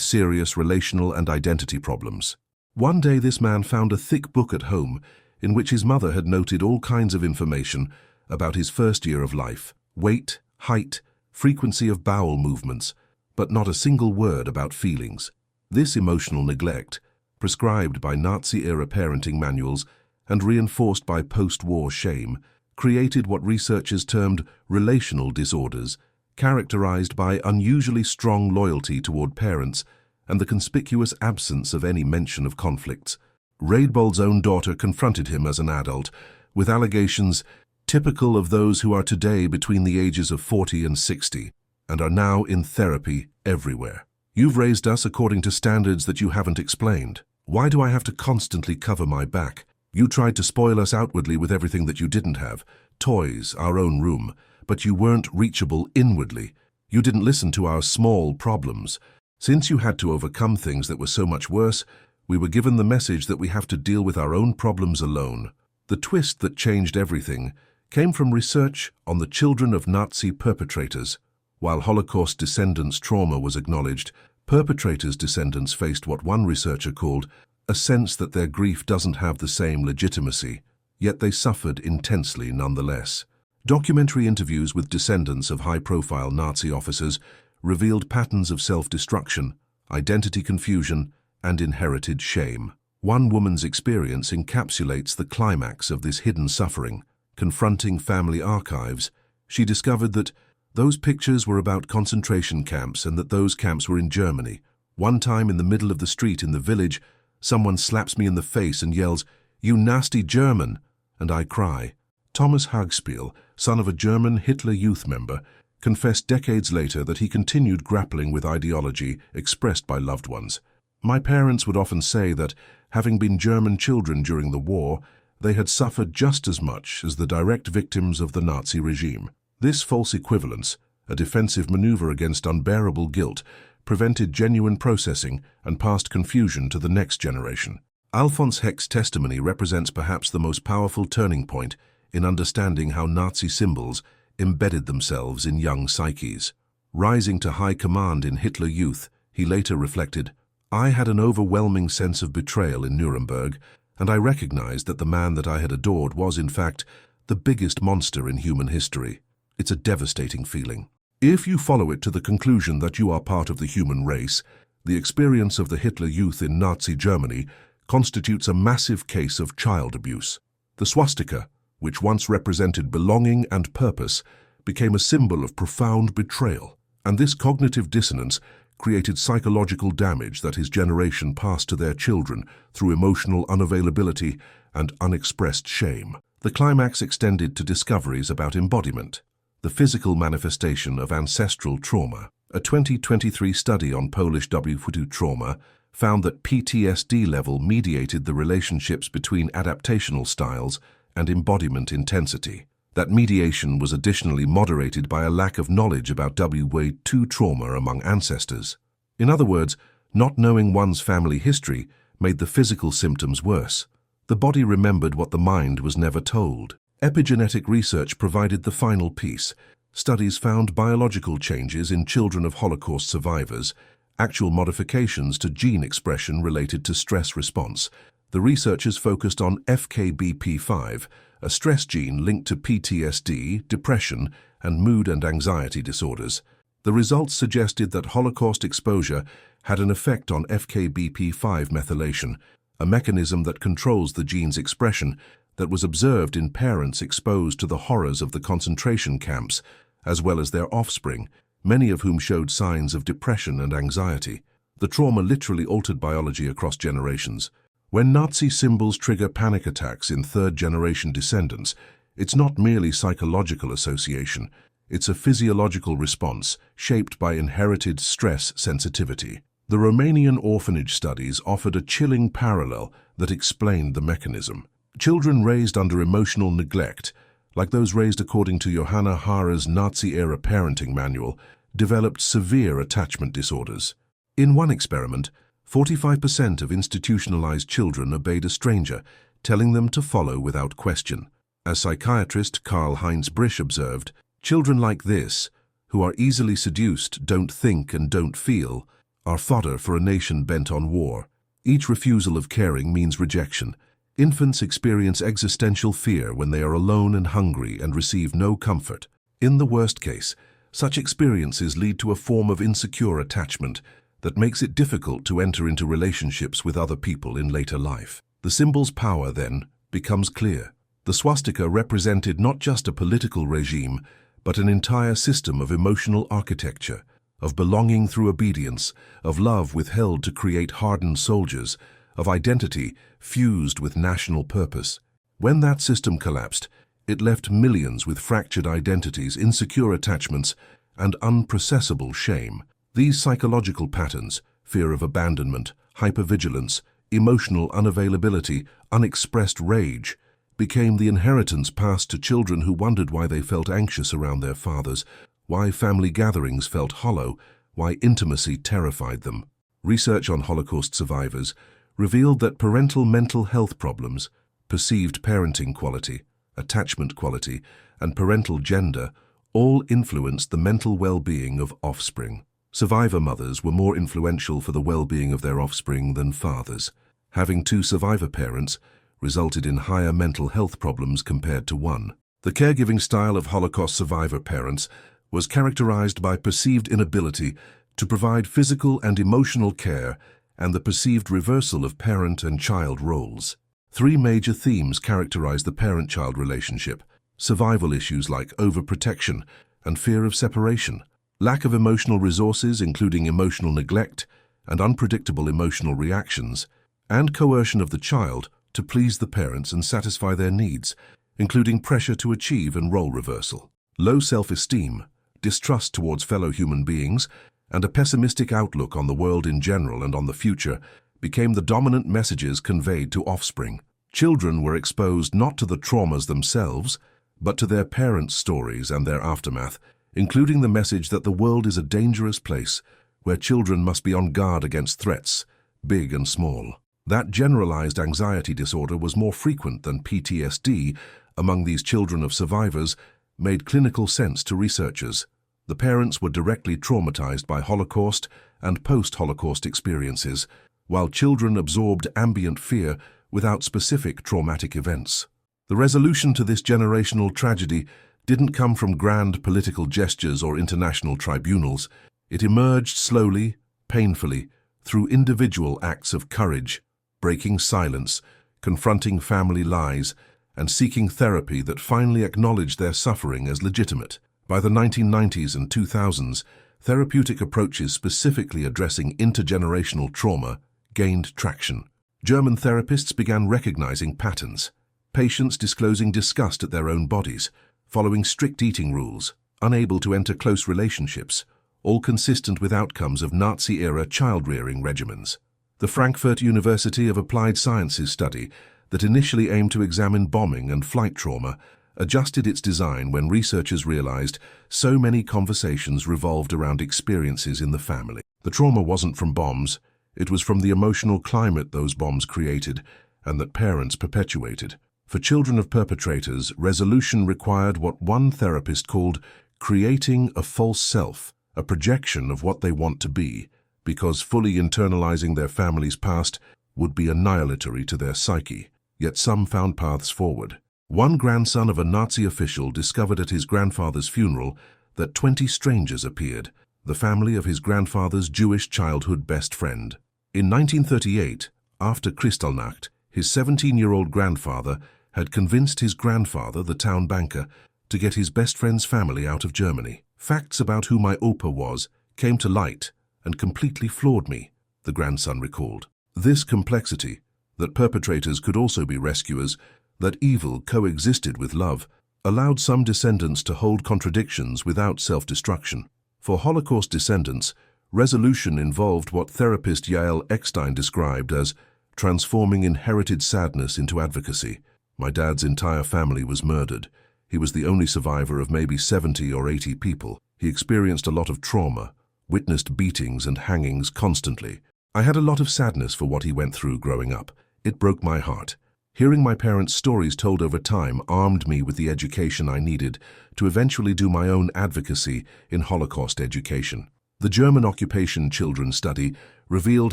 serious relational and identity problems. One day this man found a thick book at home in which his mother had noted all kinds of information about his first year of life: weight, height, frequency of bowel movements, but not a single word about feelings. This emotional neglect, prescribed by Nazi-era parenting manuals and reinforced by post-war shame, created what researchers termed relational disorders, characterized by unusually strong loyalty toward parents and the conspicuous absence of any mention of conflicts. Radebolt's own daughter confronted him as an adult, with allegations typical of those who are today between the ages of 40 and 60, and are now in therapy everywhere. "You've raised us according to standards that you haven't explained. Why do I have to constantly cover my back? You tried to spoil us outwardly with everything that you didn't have, toys, our own room, but you weren't reachable inwardly. You didn't listen to our small problems. Since you had to overcome things that were so much worse, we were given the message that we have to deal with our own problems alone." The twist that changed everything came from research on the children of Nazi perpetrators. While Holocaust descendants' trauma was acknowledged, perpetrators' descendants faced what one researcher called a sense that their grief doesn't have the same legitimacy, yet they suffered intensely nonetheless. Documentary interviews with descendants of high-profile Nazi officers revealed patterns of self-destruction, identity confusion, and inherited shame. One woman's experience encapsulates the climax of this hidden suffering. Confronting family archives, she discovered that those pictures were about concentration camps and that those camps were in Germany. One time in the middle of the street in the village, someone slaps me in the face and yells, "You nasty German!" and I cry. Thomas Hagspiel, son of a German Hitler Youth member, confessed decades later that he continued grappling with ideology expressed by loved ones. "My parents would often say that, having been German children during the war, they had suffered just as much as the direct victims of the Nazi regime." This false equivalence, a defensive maneuver against unbearable guilt, prevented genuine processing and passed confusion to the next generation. Alphonse Heck's testimony represents perhaps the most powerful turning point in understanding how Nazi symbols embedded themselves in young psyches. Rising to high command in Hitler Youth, he later reflected, "I had an overwhelming sense of betrayal in Nuremberg, and I recognized that the man that I had adored was, in fact, the biggest monster in human history." It's a devastating feeling. If you follow it to the conclusion that you are part of the human race, the experience of the Hitler Youth in Nazi Germany constitutes a massive case of child abuse. The swastika, which once represented belonging and purpose, became a symbol of profound betrayal, and this cognitive dissonance created psychological damage that his generation passed to their children through emotional unavailability and unexpressed shame. The climax extended to discoveries about embodiment, the physical manifestation of ancestral trauma. A 2023 study on Polish W2 trauma found that PTSD level mediated the relationships between adaptational styles and embodiment intensity. That mediation was additionally moderated by a lack of knowledge about W2 trauma among ancestors. In other words, not knowing one's family history made the physical symptoms worse. The body remembered what the mind was never told. Epigenetic research provided the final piece. Studies found biological changes in children of Holocaust survivors, actual modifications to gene expression related to stress response. The researchers focused on FKBP5, a stress gene linked to PTSD, depression, and mood and anxiety disorders. The results suggested that Holocaust exposure had an effect on FKBP5 methylation, a mechanism that controls the gene's expression that was observed in parents exposed to the horrors of the concentration camps, as well as their offspring, many of whom showed signs of depression and anxiety. The trauma literally altered biology across generations. When Nazi symbols trigger panic attacks in third-generation descendants, it's not merely psychological association, it's a physiological response shaped by inherited stress sensitivity. The Romanian orphanage studies offered a chilling parallel that explained the mechanism. Children raised under emotional neglect, like those raised according to Johanna Hara's Nazi-era parenting manual, developed severe attachment disorders. In one experiment, 45% of institutionalized children obeyed a stranger, telling them to follow without question. As psychiatrist Karl-Heinz Brisch observed, children like this, who are easily seduced, don't think and don't feel, are fodder for a nation bent on war. Each refusal of caring means rejection. Infants experience existential fear when they are alone and hungry and receive no comfort. In the worst case, such experiences lead to a form of insecure attachment that makes it difficult to enter into relationships with other people in later life. The symbol's power, then, becomes clear. The swastika represented not just a political regime, but an entire system of emotional architecture, of belonging through obedience, of love withheld to create hardened soldiers, of identity fused with national purpose. When that system collapsed, it left millions with fractured identities, insecure attachments, and unprocessable shame. These psychological patterns, fear of abandonment, hypervigilance, emotional unavailability, unexpressed rage, became the inheritance passed to children who wondered why they felt anxious around their fathers, why family gatherings felt hollow, why intimacy terrified them. Research on Holocaust survivors revealed that parental mental health problems, perceived parenting quality, attachment quality, and parental gender all influenced the mental well-being of offspring. Survivor mothers were more influential for the well-being of their offspring than fathers. Having two survivor parents resulted in higher mental health problems compared to one. The caregiving style of Holocaust survivor parents was characterized by perceived inability to provide physical and emotional care and the perceived reversal of parent and child roles. Three major themes characterize the parent-child relationship: survival issues like overprotection and fear of separation, lack of emotional resources including emotional neglect and unpredictable emotional reactions, and coercion of the child to please the parents and satisfy their needs, including pressure to achieve and role reversal. Low self-esteem, distrust towards fellow human beings, and a pessimistic outlook on the world in general and on the future became the dominant messages conveyed to offspring. Children were exposed not to the traumas themselves, but to their parents' stories and their aftermath, including the message that the world is a dangerous place where children must be on guard against threats, big and small. That generalized anxiety disorder was more frequent than PTSD among these children of survivors made clinical sense to researchers. The parents were directly traumatized by Holocaust and post-Holocaust experiences, while children absorbed ambient fear without specific traumatic events. The resolution to this generational tragedy didn't come from grand political gestures or international tribunals. It emerged slowly, painfully, through individual acts of courage, breaking silence, confronting family lies, and seeking therapy that finally acknowledged their suffering as legitimate. By the 1990s and 2000s, therapeutic approaches specifically addressing intergenerational trauma gained traction. German therapists began recognizing patterns: patients disclosing disgust at their own bodies, following strict eating rules, unable to enter close relationships, all consistent with outcomes of Nazi-era child-rearing regimens. The Frankfurt University of Applied Sciences study that initially aimed to examine bombing and flight trauma adjusted its design when researchers realized so many conversations revolved around experiences in the family. The trauma wasn't from bombs, it was from the emotional climate those bombs created and that parents perpetuated. For children of perpetrators, resolution required what one therapist called creating a false self, a projection of what they want to be, because fully internalizing their family's past would be annihilatory to their psyche. Yet some found paths forward. One grandson of a Nazi official discovered at his grandfather's funeral that 20 strangers appeared, the family of his grandfather's Jewish childhood best friend. In 1938, after Kristallnacht, his 17-year-old grandfather had convinced his grandfather, the town banker, to get his best friend's family out of Germany. Facts about who my Opa was came to light and completely floored me, the grandson recalled. This complexity, that perpetrators could also be rescuers, that evil coexisted with love, allowed some descendants to hold contradictions without self-destruction. For Holocaust descendants, resolution involved what therapist Yael Eckstein described as transforming inherited sadness into advocacy. My dad's entire family was murdered. He was the only survivor of maybe 70 or 80 people. He experienced a lot of trauma, witnessed beatings and hangings constantly. I had a lot of sadness for what he went through growing up. It broke my heart. Hearing my parents' stories told over time armed me with the education I needed to eventually do my own advocacy in Holocaust education. The German occupation children study revealed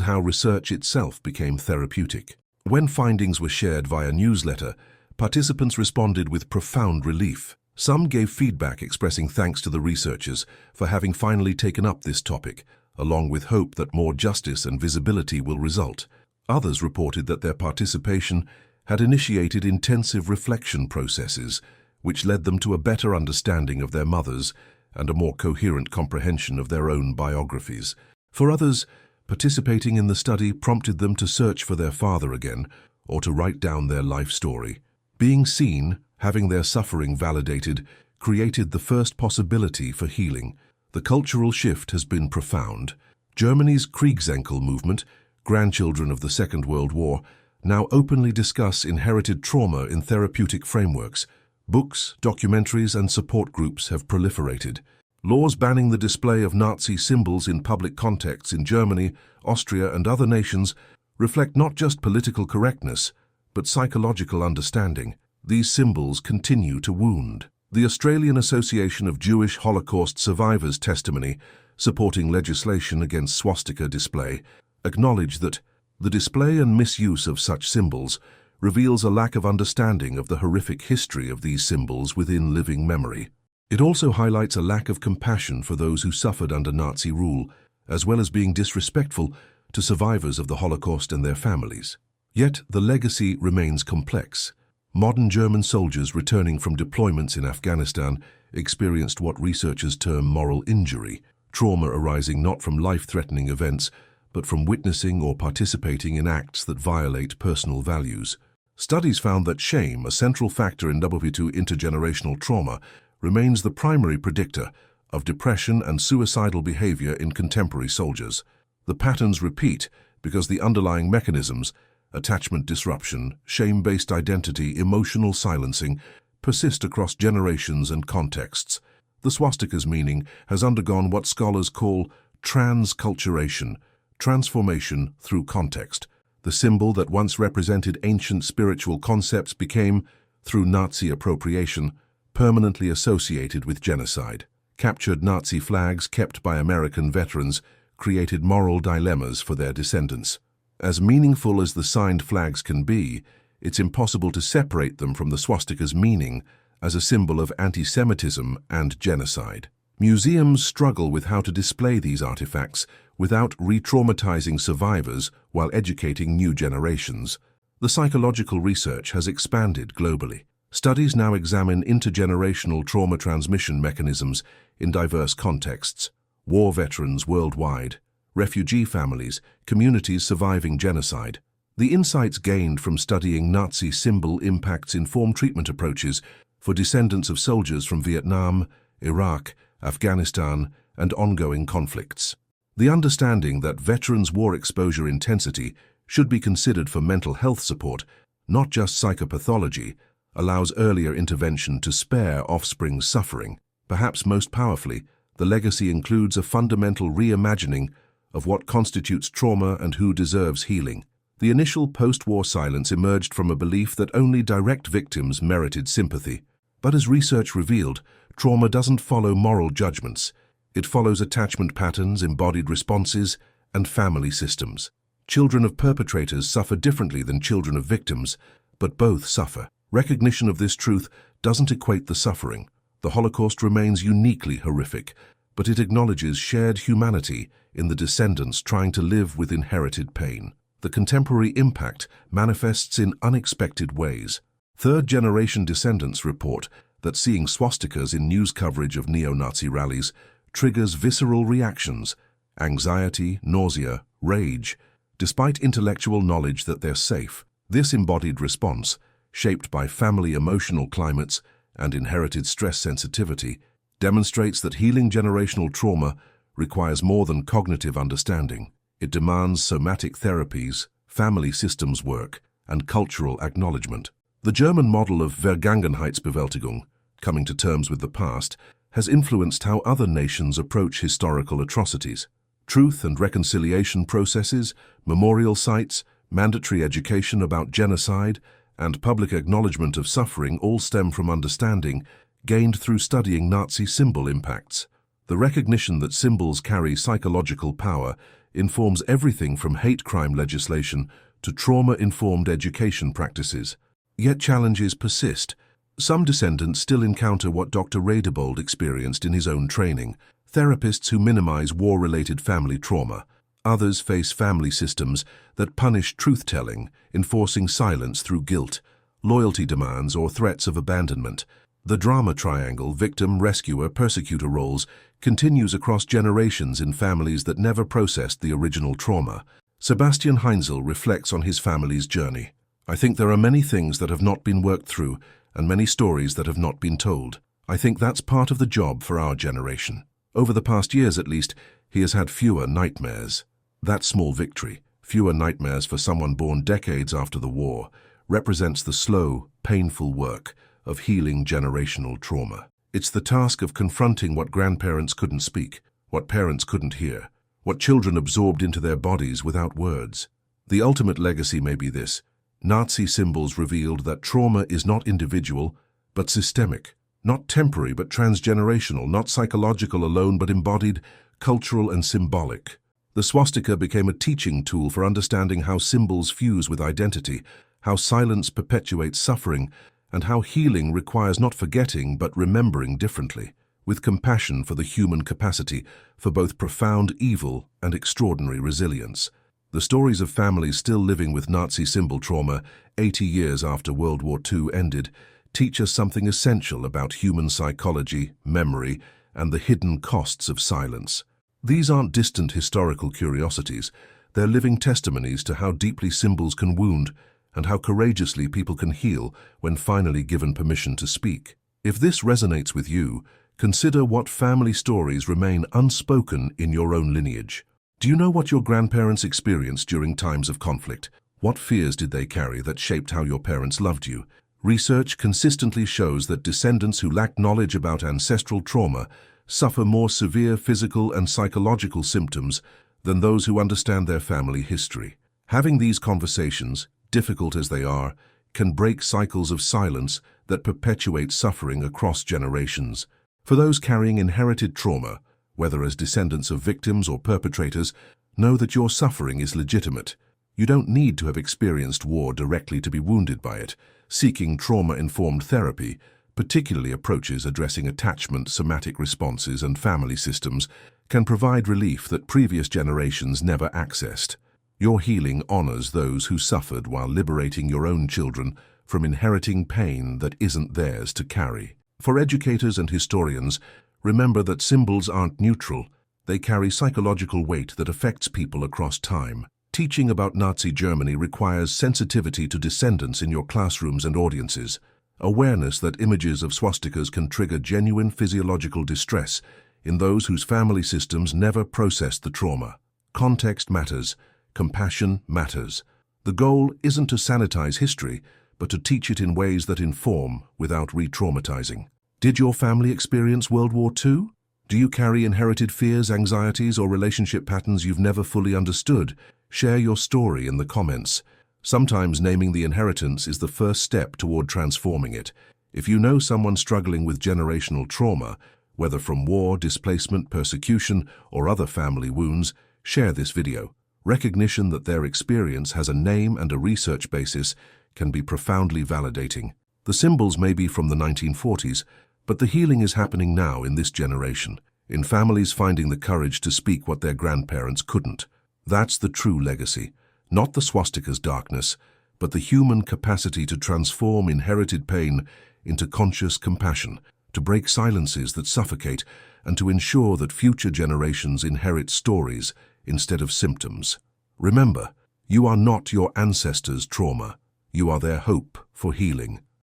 how research itself became therapeutic. When findings were shared via newsletter, participants responded with profound relief. Some gave feedback expressing thanks to the researchers for having finally taken up this topic, along with hope that more justice and visibility will result. Others reported that their participation had initiated intensive reflection processes, which led them to a better understanding of their mothers and a more coherent comprehension of their own biographies. For others, participating in the study prompted them to search for their father again or to write down their life story. Being seen, having their suffering validated, created the first possibility for healing. The cultural shift has been profound. Germany's Kriegsenkel movement, grandchildren of the Second World War, now openly discuss inherited trauma in therapeutic frameworks. Books, documentaries, and support groups have proliferated. Laws banning the display of Nazi symbols in public contexts in Germany, Austria, and other nations reflect not just political correctness, but psychological understanding. These symbols continue to wound. The Australian Association of Jewish Holocaust Survivors' testimony, supporting legislation against swastika display, acknowledged that the display and misuse of such symbols reveals a lack of understanding of the horrific history of these symbols within living memory. It also highlights a lack of compassion for those who suffered under Nazi rule, as well as being disrespectful to survivors of the Holocaust and their families. Yet the legacy remains complex. Modern German soldiers returning from deployments in Afghanistan experienced what researchers term moral injury, trauma arising not from life-threatening events, but from witnessing or participating in acts that violate personal values. Studies found that shame, a central factor in WP2 intergenerational trauma, remains the primary predictor of depression and suicidal behavior in contemporary soldiers. The patterns repeat because the underlying mechanisms, attachment disruption, shame-based identity, emotional silencing, persist across generations and contexts. The swastika's meaning has undergone what scholars call transculturation, transformation through context. The symbol that once represented ancient spiritual concepts became, through Nazi appropriation, permanently associated with genocide. Captured Nazi flags kept by American veterans created moral dilemmas for their descendants. As meaningful as the signed flags can be, it's impossible to separate them from the swastika's meaning as a symbol of anti-Semitism and genocide. Museums struggle with how to display these artifacts without re-traumatizing survivors while educating new generations. The psychological research has expanded globally. Studies now examine intergenerational trauma transmission mechanisms in diverse contexts: war veterans worldwide, refugee families, communities surviving genocide. The insights gained from studying Nazi symbol impacts inform treatment approaches for descendants of soldiers from Vietnam, Iraq, Afghanistan, and ongoing conflicts. The understanding that veterans' war exposure intensity should be considered for mental health support, not just psychopathology, allows earlier intervention to spare offspring's suffering. Perhaps most powerfully, the legacy includes a fundamental reimagining of what constitutes trauma and who deserves healing. The initial post-war silence emerged from a belief that only direct victims merited sympathy. But as research revealed, trauma doesn't follow moral judgments. It follows attachment patterns, embodied responses, and family systems. Children of perpetrators suffer differently than children of victims, but both suffer. Recognition of this truth doesn't equate the suffering. The Holocaust remains uniquely horrific, but it acknowledges shared humanity in the descendants trying to live with inherited pain. The contemporary impact manifests in unexpected ways. Third-generation descendants report that seeing swastikas in news coverage of neo-Nazi rallies triggers visceral reactions, anxiety, nausea, rage, despite intellectual knowledge that they're safe. This embodied response, shaped by family emotional climates and inherited stress sensitivity, demonstrates that healing generational trauma requires more than cognitive understanding. It demands somatic therapies, family systems work, and cultural acknowledgement. The German model of Vergangenheitsbewältigung, coming to terms with the past, has influenced how other nations approach historical atrocities. Truth and reconciliation processes, memorial sites, mandatory education about genocide, and public acknowledgement of suffering all stem from understanding gained through studying Nazi symbol impacts. The recognition that symbols carry psychological power informs everything from hate crime legislation to trauma-informed education practices. Yet challenges persist. Some descendants still encounter what Dr. Radebold experienced in his own training, therapists who minimize war-related family trauma. Others face family systems that punish truth-telling, enforcing silence through guilt, loyalty demands, or threats of abandonment. The drama triangle, victim, rescuer, persecutor roles continues across generations in families that never processed the original trauma. Sebastian Heinzel reflects on his family's journey. I think there are many things that have not been worked through and many stories that have not been told. I think that's part of the job for our generation. Over the past years, at least, he has had fewer nightmares. That small victory, fewer nightmares for someone born decades after the war, represents the slow, painful work of healing generational trauma. It's the task of confronting what grandparents couldn't speak, what parents couldn't hear, what children absorbed into their bodies without words. The ultimate legacy may be this: Nazi symbols revealed that trauma is not individual, but systemic, not temporary, but transgenerational, not psychological alone, but embodied, cultural, and symbolic. The swastika became a teaching tool for understanding how symbols fuse with identity, how silence perpetuates suffering, and how healing requires not forgetting but remembering differently, with compassion for the human capacity for both profound evil and extraordinary resilience. The stories of families still living with Nazi symbol trauma 80 years after World War II ended teach us something essential about human psychology, memory, and the hidden costs of silence. These aren't distant historical curiosities. They're living testimonies to how deeply symbols can wound and how courageously people can heal when finally given permission to speak. If this resonates with you, consider what family stories remain unspoken in your own lineage. Do you know what your grandparents experienced during times of conflict? What fears did they carry that shaped how your parents loved you? Research consistently shows that descendants who lack knowledge about ancestral trauma suffer more severe physical and psychological symptoms than those who understand their family history. Having these conversations, difficult as they are, can break cycles of silence that perpetuate suffering across generations. For those carrying inherited trauma, whether as descendants of victims or perpetrators, know that your suffering is legitimate. You don't need to have experienced war directly to be wounded by it. Seeking trauma-informed therapy, particularly approaches addressing attachment, somatic responses, and family systems, can provide relief that previous generations never accessed. Your healing honors those who suffered while liberating your own children from inheriting pain that isn't theirs to carry. For educators and historians, remember that symbols aren't neutral. They carry psychological weight that affects people across time. Teaching about Nazi Germany requires sensitivity to descendants in your classrooms and audiences, awareness that images of swastikas can trigger genuine physiological distress in those whose family systems never processed the trauma. Context matters. Compassion matters. The goal isn't to sanitize history, but to teach it in ways that inform without re-traumatizing. Did your family experience World War II? Do you carry inherited fears, anxieties, or relationship patterns you've never fully understood? Share your story in the comments. Sometimes naming the inheritance is the first step toward transforming it. If you know someone struggling with generational trauma, whether from war, displacement, persecution, or other family wounds, share this video. Recognition that their experience has a name and a research basis can be profoundly validating. The symbols may be from the 1940s, but the healing is happening now in this generation, in families finding the courage to speak what their grandparents couldn't. That's the true legacy, not the swastika's darkness, but the human capacity to transform inherited pain into conscious compassion, to break silences that suffocate, and to ensure that future generations inherit stories instead of symptoms. Remember, you are not your ancestors' trauma. You are their hope for healing.